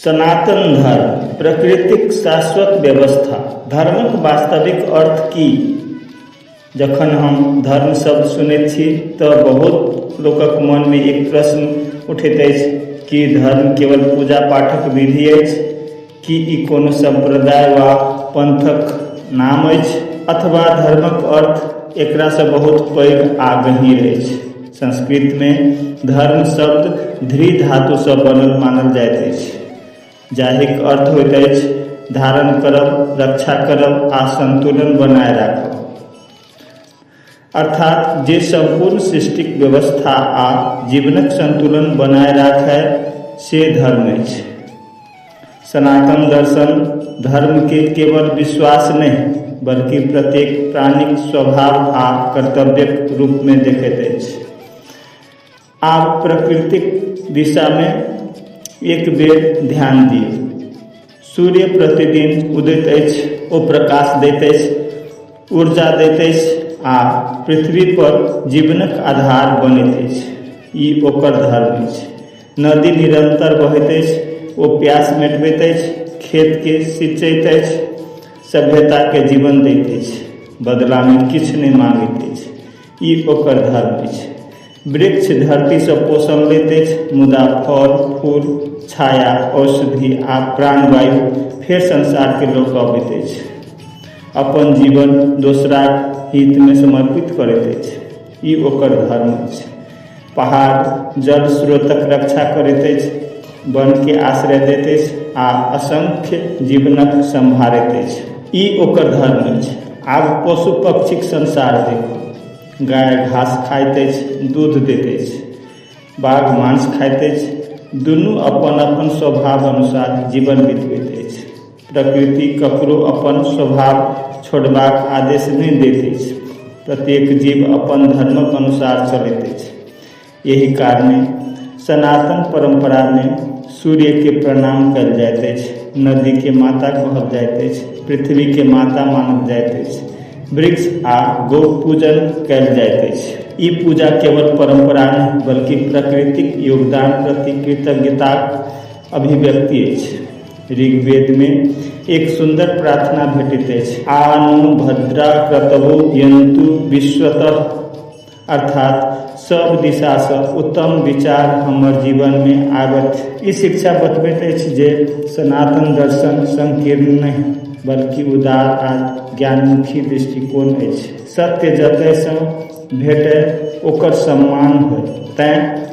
सनातन धर्म प्रकृतिक शाश्वत व्यवस्था। धर्मक वास्तविक अर्थ की? जखन हम धर्म शब्द सुनैत छी तऽ बहुत लोकक मन में एक प्रश्न उठैत अछि कि धर्म केवल पूजा पाठक विधि अछि, कि ई कोनो संप्रदाय वा पंथक नाम अछि, अथवा धर्मक अर्थ एकरा से बहुत पैघ आ गहींर अछि। संस्कृत में धर्म शब्द ध्री धातु से बनल मानल जाइत अछि, जाहिक अर्थ होइत अछि धारण करब, रक्षा करब आ संतुलन बनाए राखब। अर्थात जे संपूर्ण सृष्टिक व्यवस्था आ जीवनक संतुलन बनाए राखै से धर्म अछि। सनातन दर्शन धर्म के केवल विश्वास नहीं बल्कि प्रत्येक प्राणिक स्वभाव आ कर्तव्यक रूप में देखैत अछि। आब प्रकृतिक दिशा में एक बेर ध्यान दियौ। सूर्य प्रतिदिन उदैत अछि, ओ प्रकाश दैत अछि, ऊर्जा दैत अछि आ पृथ्वी पर जीवनक आधार बनैत अछि। ई ओकर धर्म अछि। नदी निरंतर बहैत अछि, ओ प्यास मिटबैत अछि, खेत के सिंचैत अछि, सभ्यता के जीवन दैत अछि, बदला में किछु नहीं मांगैत अछि। ई ओकर धर्म अछि। वृक्ष धरती से पोषण लैत अछि, मुदा फल फूल, छाया, औषधि आ प्राणवायु फेर संसार के लोक अबैत अछि, अपन जीवन दोसराक हित में समर्पित करैत अछि। ई ओकर धर्म अछि। पहाड़ जल स्रोतक रक्षा करैत अछि, वन के आश्रय दैत अछि आ असंख्य जीवनक संभारैत अछि। ई ओकर धर्म अछि। आब पशु पक्षीक संसार देखू। गाय घास खाइत अछि, दूध दैत अछि, बाघ मांस खाइत अछि, दुनू अपन अपन स्वभाव अनुसार जीवन बितबैत अछि। प्रकृति ककरो अपन स्वभाव छोड़बाक आदेश नहीं दैत अछि। प्रत्येक जीव अपन धर्मक अनुसार चलैत अछि। यही कारणे सनातन परंपरा में सूर्य के प्रणाम कयल जाइत अछि, नदी के माता कहल जाइत अछि, पृथ्वी के माता मानल जाइत अछि, वृक्ष आ गौ पूजन कयल जाइत अछि। ई पूजा केवल परंपरा नहीं बल्कि प्रकृतिक योगदान प्रति कृतज्ञताक अभिव्यक्ति अछि। ऋग्वेद में एक सुंदर प्रार्थना भेटैत अछि, आ नो भद्रा क्रतवो यन्तु विश्वतः, अर्थात सब दिशा से उत्तम विचार हमर जीवन में आबथ। ई शिक्षा बतबैत अछि जे सनातन दर्शन संकीर्ण नहीं बल्कि उदार आ ज्ञानमुखी दृष्टिकोण अछि। सत्य जतय से भेटै ओकर सम्मान होय, तैं